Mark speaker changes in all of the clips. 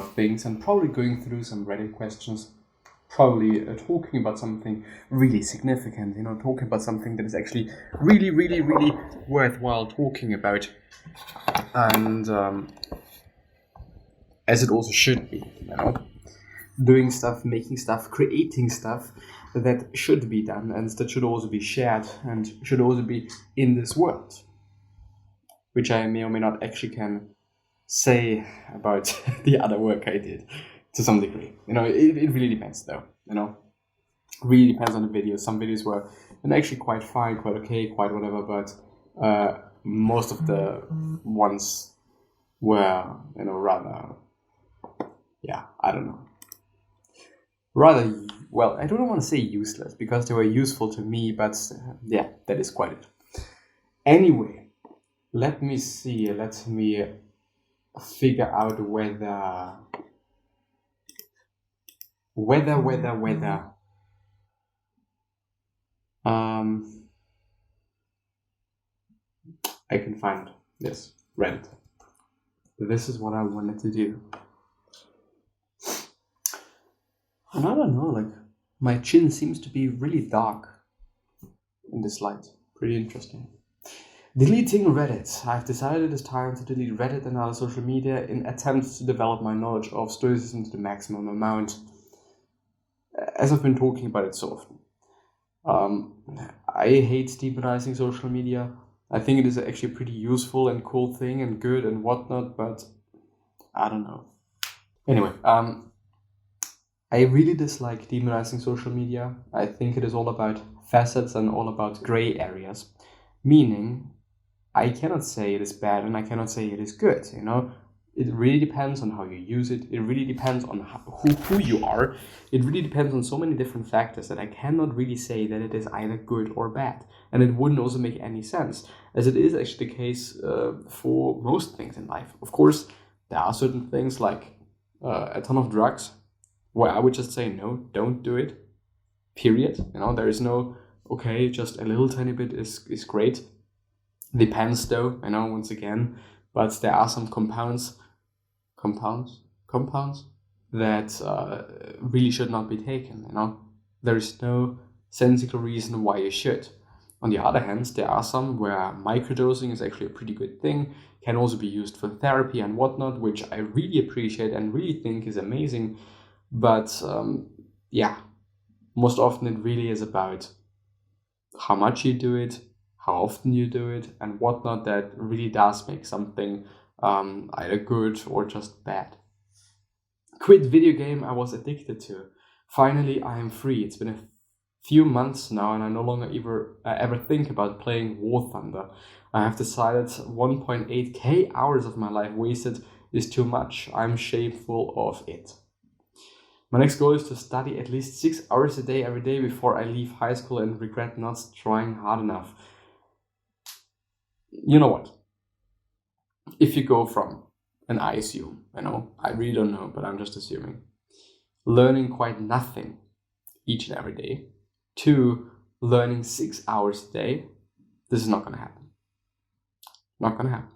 Speaker 1: about things and probably going through some Reddit questions, probably talking about something really significant, talking about something that is actually really, really, really worthwhile talking about. And as it also should be, doing stuff, making stuff, creating stuff that should be done and that should also be shared and should also be in this world, which I may or may not actually can say about the other work I did to some degree. It really depends though, really depends on the videos. Some videos were actually quite fine, quite okay, quite whatever, but most of the ones were, rather, I don't know. Rather, well, I don't want to say useless because they were useful to me, but that is quite it. Anyway, let me see. Let me figure out whether I can find this Reddit. This is what I wanted to do. And I don't know, my chin seems to be really dark in this light. Pretty interesting. Deleting Reddit. I've decided it is time to delete Reddit and other social media in attempts to develop my knowledge of Stoicism to the maximum amount, as I've been talking about it so often. I hate demonizing social media. I think it is actually a pretty useful and cool thing and good and whatnot, but I don't know. Anyway, I really dislike demonizing social media. I think it is all about facets and all about gray areas, meaning I cannot say it is bad and I cannot say it is good, It really depends on how you use it. It really depends on who you are. It really depends on so many different factors that I cannot really say that it is either good or bad. And it wouldn't also make any sense, as it is actually the case for most things in life. Of course, there are certain things like a ton of drugs where I would just say, no, don't do it, period. There is no, okay, just a little tiny bit is great. Depends though, once again, but there are some compounds that really should not be taken, There is no sensical reason why you should. On the other hand, there are some where microdosing is actually a pretty good thing, can also be used for therapy and whatnot, which I really appreciate and really think is amazing. But most often it really is about how much you do it, how often you do it, and whatnot that really does make something either good or just bad. Quit video game I was addicted to. Finally, I am free. It's been a few months now, and I no longer ever think about playing War Thunder. I have decided 1.8k hours of my life wasted is too much. I'm shameful of it. My next goal is to study at least 6 hours a day every day before I leave high school and regret not trying hard enough. You know what? If you go from, and I assume, I really don't know, but I'm just assuming, learning quite nothing each and every day to learning 6 hours a day, this is not going to happen. Not going to happen.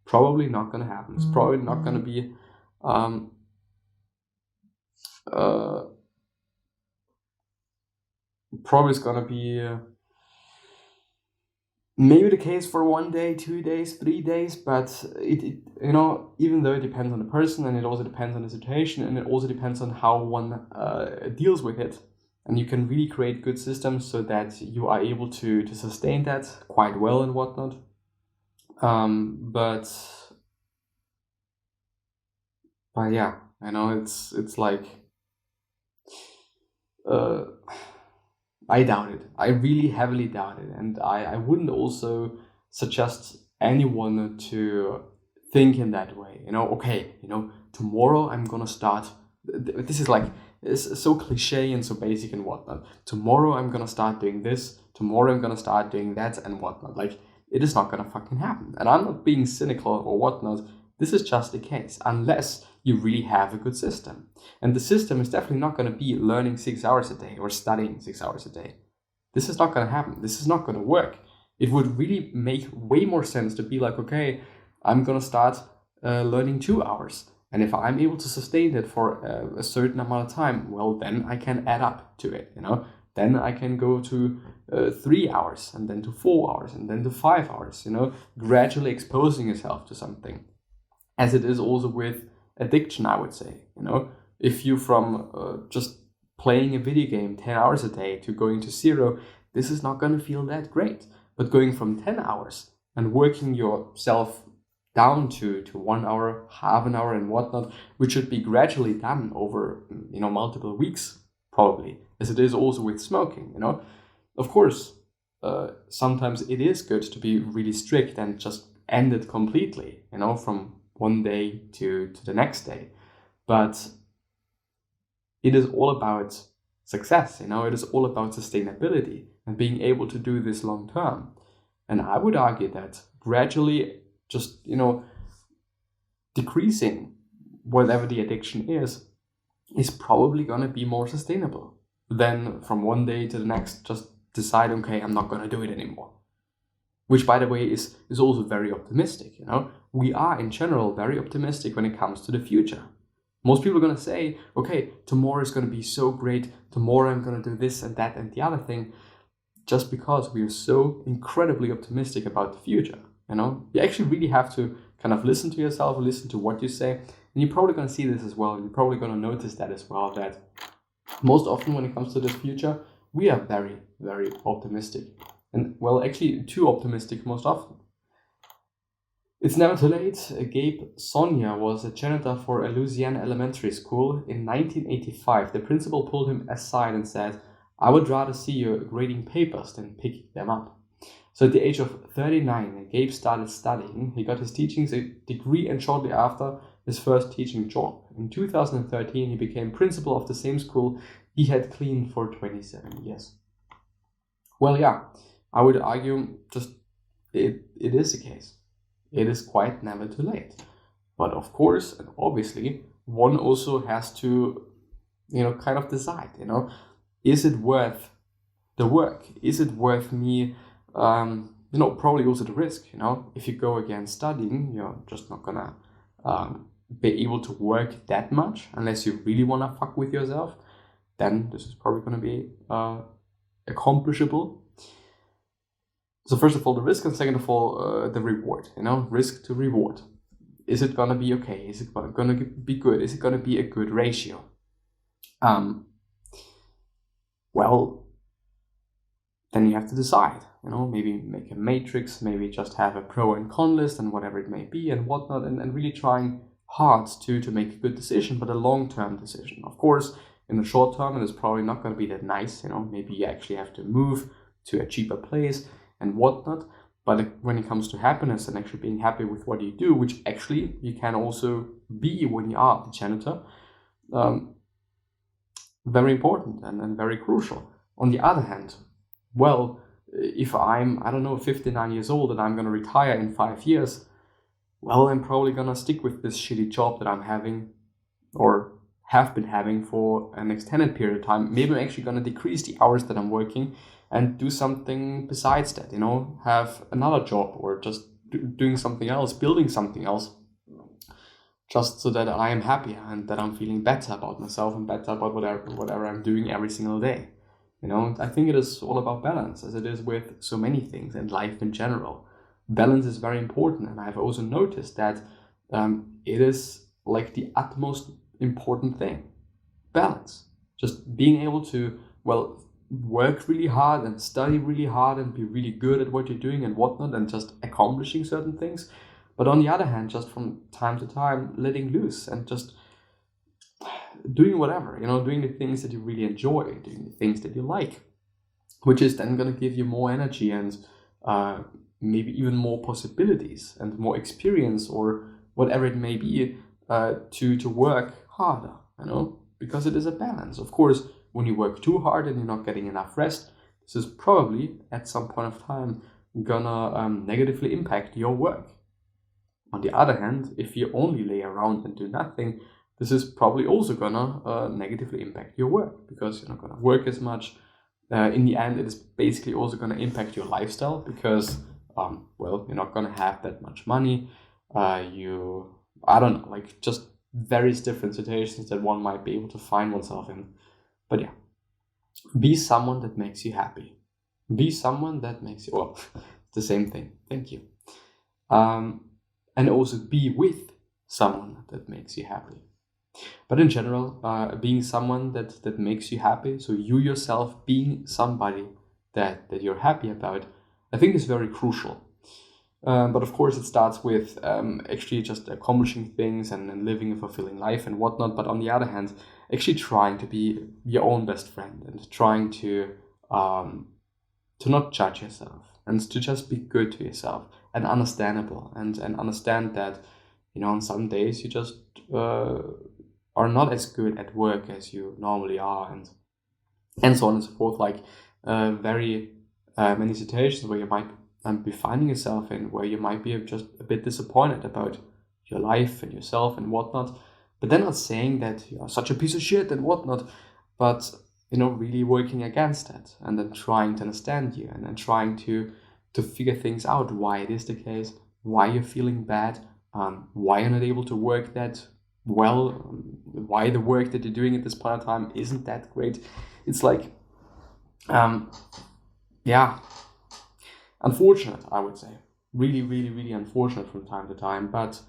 Speaker 1: Probably not going to happen. It's probably not going to be probably it's gonna be maybe the case for 1 day, 2 days, 3 days, but it even though it depends on the person and it also depends on the situation and it also depends on how one deals with it, and you can really create good systems so that you are able to sustain that quite well and whatnot. But yeah, it's like I doubt it. I really heavily doubt it. And I wouldn't also suggest anyone to think in that way. Okay, tomorrow I'm going to start. This is like, it's so cliche and so basic and whatnot. Tomorrow I'm going to start doing this. Tomorrow I'm going to start doing that and whatnot. Like, it is not going to fucking happen. And I'm not being cynical or whatnot. This is just the case, unless you really have a good system. And the system is definitely not going to be learning 6 hours a day or studying 6 hours a day. This is not going to happen. This is not going to work. It would really make way more sense to be like, okay, I'm going to start learning 2 hours. And if I'm able to sustain it for a certain amount of time, well, then I can add up to it, Then I can go to 3 hours, and then to 4 hours, and then to 5 hours, gradually exposing yourself to something. As it is also with addiction, I would say, if you from just playing a video game 10 hours a day to going to 0, this is not going to feel that great. But going from 10 hours and working yourself down to 1 hour, half an hour and whatnot, which should be gradually done over, multiple weeks, probably, as it is also with smoking, Of course, sometimes it is good to be really strict and just end it completely, from one day to the next day. But it is all about success, it is all about sustainability and being able to do this long term. And I would argue that gradually just, decreasing whatever the addiction is probably going to be more sustainable than from one day to the next just decide, okay, I'm not going to do it anymore. Which, by the way, is also very optimistic, We are, in general, very optimistic when it comes to the future. Most people are going to say, okay, tomorrow is going to be so great. Tomorrow I'm going to do this and that and the other thing, just because we are so incredibly optimistic about the future, You actually really have to kind of listen to yourself, listen to what you say. And you're probably going to see this as well. You're probably going to notice that as well, that most often when it comes to this future, we are very, very optimistic. And, well, actually too optimistic most often. It's never too late. Gabe Sonia was a janitor for a Louisiana elementary school. In 1985, the principal pulled him aside and said, "I would rather see you grading papers than picking them up." So at the age of 39, Gabe started studying. He got his teaching degree and shortly after his first teaching job. In 2013, he became principal of the same school he had cleaned for 27 years. Well, yeah, I would argue just it is the case. It is quite never too late. But of course, and obviously, one also has to, kind of decide, is it worth the work? Is it worth me, probably also the risk, If you go against studying, you're just not gonna be able to work that much unless you really want to fuck with yourself. Then this is probably going to be accomplishable. So first of all, the risk, and second of all, the reward, risk to reward. Is it going to be okay? Is it going to be good? Is it going to be a good ratio? Well, then you have to decide, maybe make a matrix, maybe just have a pro and con list and whatever it may be and whatnot, and really trying hard to make a good decision, but a long-term decision. Of course, in the short term, it is probably not going to be that nice, maybe you actually have to move to a cheaper place and whatnot. But when it comes to happiness and actually being happy with what you do, which actually you can also be when you are the janitor, very important and very crucial. On the other hand, well, if I'm, 59 years old and I'm going to retire in 5 years, well, I'm probably going to stick with this shitty job that I'm having or have been having for an extended period of time. Maybe I'm actually going to decrease the hours that I'm working and do something besides that, have another job or just doing something else, building something else, just so that I am happier and that I'm feeling better about myself and better about whatever I'm doing every single day. I think it is all about balance, as it is with so many things in life in general. Balance is very important, and I've also noticed that it is like the utmost important thing. Balance. Just being able to, work really hard and study really hard and be really good at what you're doing and whatnot and just accomplishing certain things. But on the other hand, just from time to time, letting loose and just doing whatever, doing the things that you really enjoy, doing the things that you like, which is then going to give you more energy and maybe even more possibilities and more experience or whatever it may be to work harder, because it is a balance. Of course, when you work too hard and you're not getting enough rest, this is probably at some point of time gonna negatively impact your work. On the other hand, if you only lay around and do nothing, this is probably also gonna negatively impact your work because you're not gonna work as much. In the end, it is basically also gonna impact your lifestyle because, you're not gonna have that much money. Just various different situations that one might be able to find oneself in. But yeah, be someone that makes you happy. Be someone that makes you, well, it's the same thing. Thank you. And also be with someone that makes you happy. But in general, being someone that makes you happy, so you yourself being somebody that you're happy about, I think is very crucial. But of course, it starts with actually just accomplishing things and living a fulfilling life and whatnot. But on the other hand, actually trying to be your own best friend and trying to not judge yourself and to just be good to yourself and understandable and understand that, you know, on some days you just are not as good at work as you normally are, and so on and so forth. Like very many situations where you might be finding yourself in, where you might be just a bit disappointed about your life and yourself and whatnot. But they're not saying that you are such a piece of shit and whatnot, but, you know, really working against that and then trying to understand you and then trying to figure things out, why it is the case, why you're feeling bad, why you're not able to work that well, why the work that you're doing at this point in time isn't that great. It's like, yeah, unfortunate, I would say. Really, really, really unfortunate from time to time. But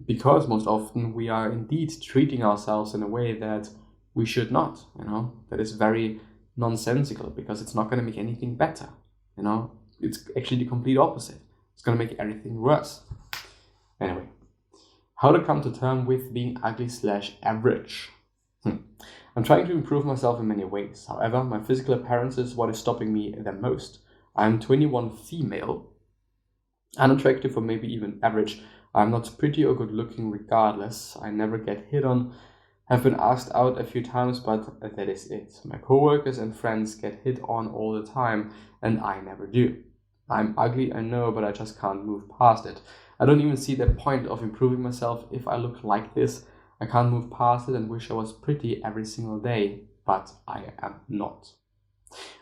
Speaker 1: because most often we are indeed treating ourselves in a way that we should not, you know, that is very nonsensical, because it's not going to make anything better, you know. It's actually the complete opposite. It's going to make everything worse. Anyway, how to come to terms with being ugly/average. I'm trying to improve myself in many ways. However, my physical appearance is what is stopping me the most. I'm 21 female, unattractive or maybe even average. I'm not pretty or good looking regardless. I never get hit on. Have been asked out a few times, but that is it. My coworkers and friends get hit on all the time, and I never do. I'm ugly, I know, but I just can't move past it. I don't even see the point of improving myself if I look like this. I can't move past it and wish I was pretty every single day, but I am not.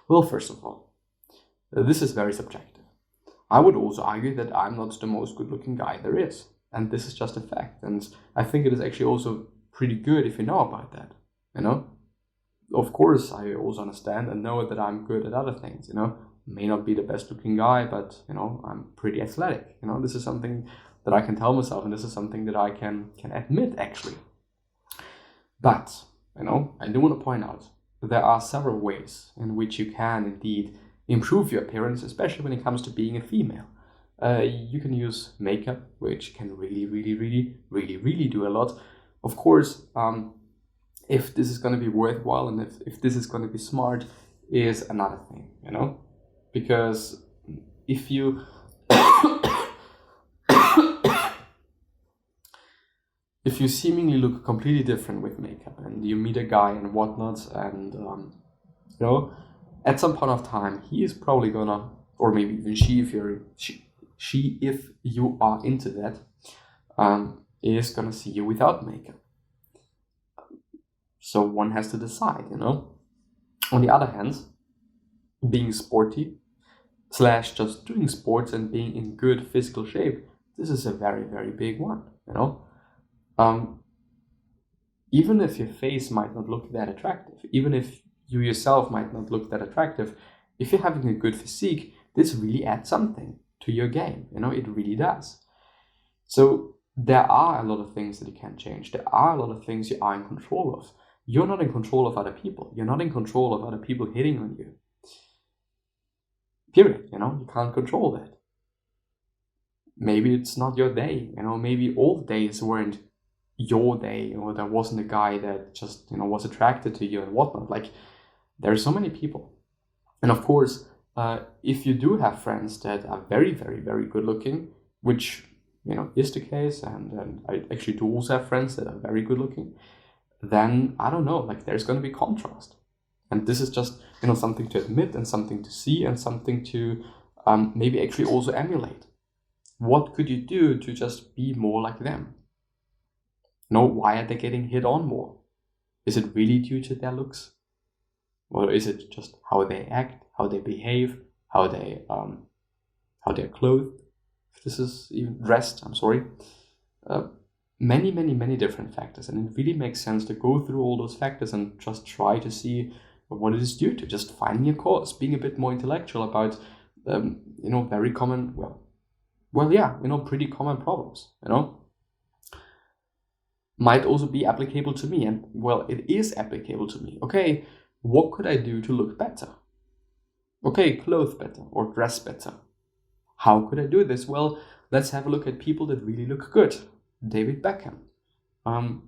Speaker 1: Well, first of all, this is very subjective. I would also argue that I'm not the most good-looking guy there is, and this is just a fact. And I think it is actually also pretty good if you know about that, you know. Of course, I also understand and know that I'm good at other things, you know. May not be the best-looking guy, but, you know, I'm pretty athletic. You know, this is something that I can tell myself, and this is something that I can admit, actually. But, you know, I do want to point out that there are several ways in which you can indeed improve your appearance, especially when it comes to being a female. You can use makeup, which can really do a lot. Of course, if this is going to be worthwhile and if this is going to be smart is another thing, you know? Because if you if you seemingly look completely different with makeup and you meet a guy and whatnot, and you know, at some point of time he is probably gonna, or maybe even she, if you are into that, is gonna see you without makeup. So one has to decide, you know. On the other hand, being sporty / just doing sports and being in good physical shape, this is a very big one, you know. Even if your face might not look that attractive, even if you yourself might not look that attractive, if you're having a good physique, this really adds something to your game, you know, it really does. So there are a lot of things that you can change. There are a lot of things you are in control of. You're not in control of other people. You're not in control of other people hitting on you. Period, you know, you can't control that. Maybe it's not your day, you know, maybe all the days weren't your day, or there wasn't a guy that just, you know, was attracted to you and whatnot. Like, there are so many people. And of course, if you do have friends that are very good looking, which, you know, is the case, and I actually do also have friends that are very good looking, then I don't know, like, there's going to be contrast. And this is just, you know, something to admit and something to see and something to maybe actually also emulate. What could you do to just be more like them? You know, why are they getting hit on more? Is it really due to their looks? Or is it just how they act, how they behave, how they're clothed? If this is even dressed, I'm sorry. many different factors, and it really makes sense to go through all those factors and just try to see what it is due to. Just finding a cause, being a bit more intellectual about very common, pretty common problems, might also be applicable to me, and it is applicable to me. Okay, what could I do to look better? Okay, clothe better or dress better. How could I do this? Well, let's have a look at people that really look good. David Beckham,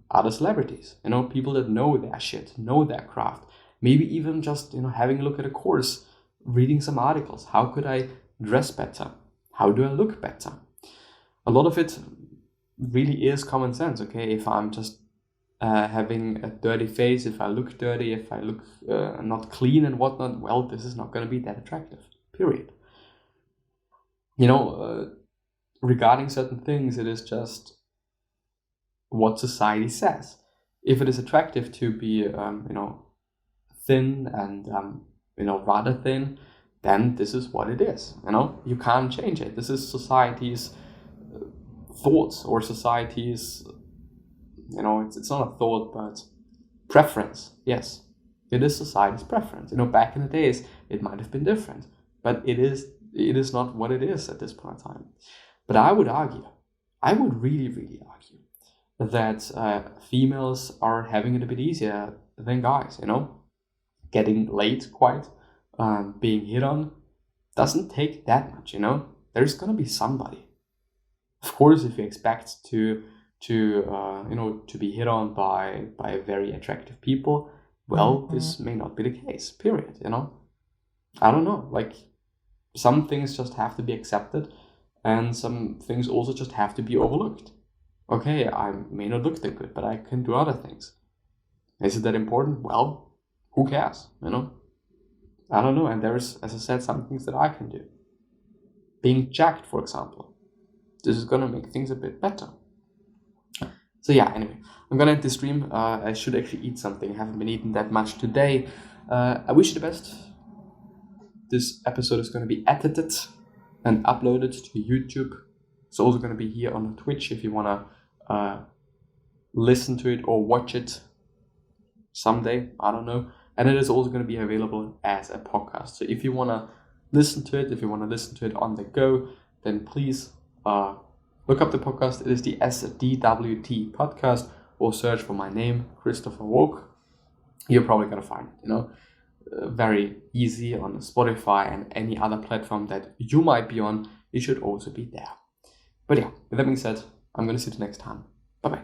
Speaker 1: other celebrities, people that know their shit, know their craft. Maybe even just, having a look at a course, reading some articles. How could I dress better? How do I look better? A lot of it really is common sense, okay? If I'm just having a dirty face, if I look dirty, if I look not clean and whatnot, well, this is not going to be that attractive, period. Regarding certain things, it is just what society says. If it is attractive to be, thin and, rather thin, then this is what it is, You can't change it. This is society's thoughts or society's, it's not a thought, but preference. Yes, it is society's preference. Back in the days, it might have been different, but it is not what it is at this point in time. But I would really, really argue that females are having it a bit easier than guys, Getting laid quite, being hit on, doesn't take that much, There's going to be somebody. Of course, if you expect to be hit on by very attractive people, well, this may not be the case, period, I don't know, some things just have to be accepted, and some things also just have to be overlooked. Okay, I may not look that good, but I can do other things. Is it that important? Well, who cares, I don't know, and there's, as I said, some things that I can do. Being jacked, for example. This is gonna make things a bit better. So yeah, anyway, I'm gonna end this stream. I should actually eat something. I haven't been eating that much today. I wish you the best. This episode is gonna be edited and uploaded to YouTube. It's also gonna be here on Twitch if you wanna listen to it or watch it someday. I don't know. And it is also going to be available as a podcast. So if you want to listen to it, on the go, then please look up the podcast. It is the SDWT podcast, or search for my name, Christopher Walch. You're probably going to find it, very easy on Spotify and any other platform that you might be on. It should also be there. But yeah, with that being said, I'm going to see you next time. Bye-bye.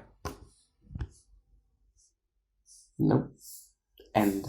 Speaker 1: No. End.